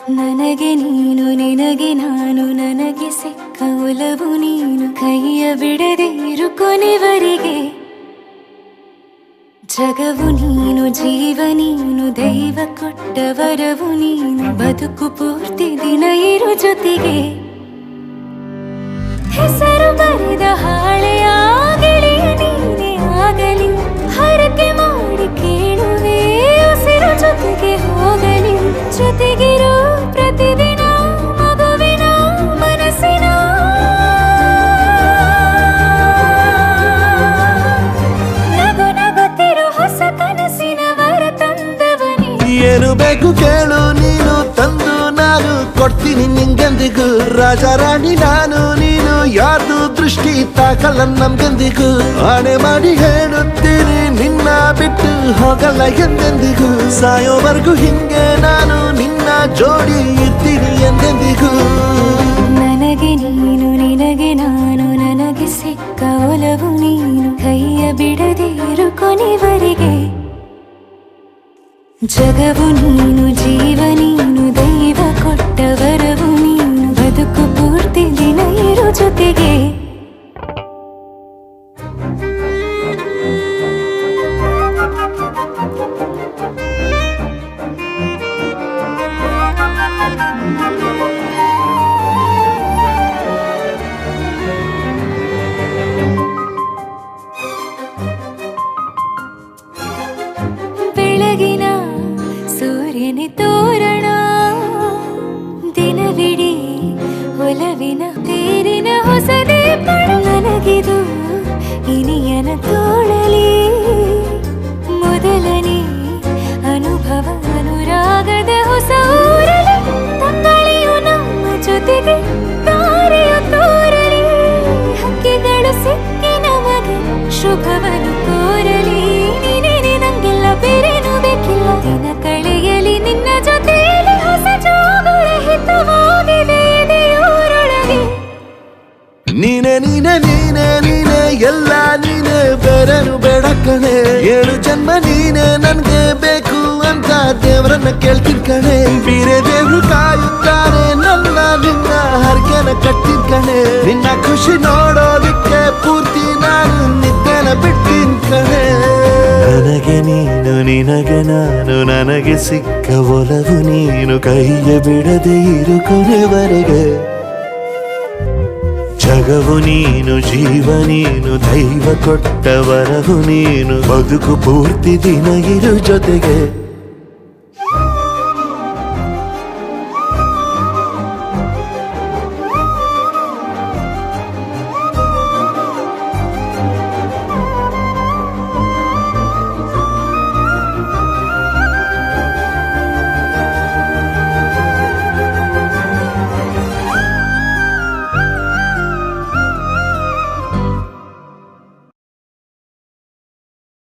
ನನಗೆ ನೀನು ನಿನಗೆ ನಾನು ನನಗೆ ಸಿಕ್ಕ ಒಲವು ನೀನು ಕೈಯ ಬಿಡದೆ ಇರು ಕೊನೆವರೆಗೆ ಜಗವು ನೀನು ಜೀವ ನೀನು ದೈವ ಕೊಟ್ಟ ವರವು ನೀನು ಬದುಕು ಪೂರ್ತಿ ದಿನ ಇರು ಜೊತೆಗೆ ಹೆಸರು ಬರೆದ ಹಾಳೆಯ ಗೆಳೆಯ ನೀನೇ ಆಗಲಿ ಹರಕೆ ಮಾಡಿ ಕೇಳುವೆ ಉಸಿರು ಜೊತೆಗೆ ಹೋಗಲಿ ಜೊತೆಗಿರೋ ಪ್ರತಿದಿನ ಮಗುವಿನ ಮನಸ್ಸಿನ ನಗು ನಗುತ್ತಿರೋ ಹೊಸ ಕನಸಿನ ವರ ತಂದವನೇ ಏನು ಬೇಕು ಕೇಳು ನೀನು ತಂದು ನಾನು ಕೊಡ್ತೀನಿ ನಿಂಗೆಂದಿಗೂ ರಾಜ ರಾಣಿ ನಾನು ನೀನು ಯಾರ್ದು ದೃಷ್ಟಿ ತಾಕಲ್ಲ ನಮ್ಗೆಂದಿಗೂ ಆಣೆ ಮಾಡಿ ಹೇಳುತ್ತೀನಿ ನಿನ್ನ ಬಿಟ್ಟು ಹೋಗಲ್ಲ ಎಂದೆಂದಿಗೂ ಸಾಯೋವರೆಗೂ ಹಿಂಗೆ ನಾನು ನಿನ್ನ ಜೋಡಿ ಇರ್ತೀನಿ ಎಂದೆಂದಿಗೂ ನನಗೆ ನೀನು ನಿನಗೆ ನಾನು ನನಗೆ ಸಿಕ್ಕ ಒಲವು ನೀನು ಕೈಯ ಬಿಡದೆ ಇರು ಕೊನೆವರೆಗೆ ಜಗವು ನೀನು ಜೀವ ನೀನು ದೈವ ಕೊಟ್ಟ ವರವು ನೀನು ಬದುಕು ಪೂರ್ತಿ ದಿನ ಇರು ಜೊತೆಗೆ ಬೆಳಗಿನ ಸೂರ್ಯನೇ ತೋರಣ ದಿನವಿಡೀ ಒಲವಿನ ತೇರಿನ ಹೊಸದೇ ಪಡ ನನಗಿದು ಇನಿಯನ ತೋಳಲಿ ಮೊದಲನೇ ಅನುಭವ ಅನುರಾಗದ ಹೊಸ ಊರಲಿ ತಂಗಳಿಯು ನಮ್ಮ ಜೊತೆಗೆ ತಾರೆಯು ತೋರಲಿ ಹಕ್ಕಿಗಳು ಸಿಕ್ಕಿ ನಮಗೆ ಶುಭವನ್ನು ಕೋರಲಿ ನೀನೇ ನಂಗೆಲ್ಲ ಬೇರೇನು ಬೇಕಿಲ್ಲ ದಿನ ಕಳೆಯಲಿ ನಿನ್ನ ಜೊತೆಯಲ್ಲಿ ಹೊಸ ಜೋಗುಳ ಹಿತವಾಗಿದೆ ದೇವರೊಳಗೆ ನೀನೆ ನೀನೆ ನೀನೆ ನೀನೆ ಎಲ್ಲ ನೀನೆ ಬೇರೆನು ಬೇಡ ಕಣೆ 7 ಜನ್ಮ ನೀನೆ ನನ್ಗೆ ಬೇಕು ಅಂತ ದೇವರನ್ನ ಕೇಳ್ತೀನಿ ಕಣೆ ಬೇರೆ ದೇವ್ರು ಕಾಯುತ್ತಾರೆ ನನ್ನ ನಿನ್ನ ಹರಕೆನ ಕಟ್ಟಿನ ಕಣೆ ನಿನ್ನ ಖುಷಿ ನೋಡೋದಿಕ್ಕೆ ಪೂರ್ತಿ ನಾನು ನಿದ್ದೆನ ಬಿಟ್ಟಿನ್ ಕಣೆ ನನಗೆ ನೀನು ನಿನಗೆ ನಾನು ನನಗೆ ಸಿಕ್ಕ ಒಲವು ನೀನು ಕೈಯ ಬಿಡದೆ ಇರು ಕೊನೆವರೆಗೆ ಜಗವು ನೀನು ಜೀವ ನೀನು ದೈವ ಕೊಟ್ಟ ವರವು ನೀನು ಬದುಕು ಪೂರ್ತಿ ದಿನ ಇರು ಜೊತೆಗೆ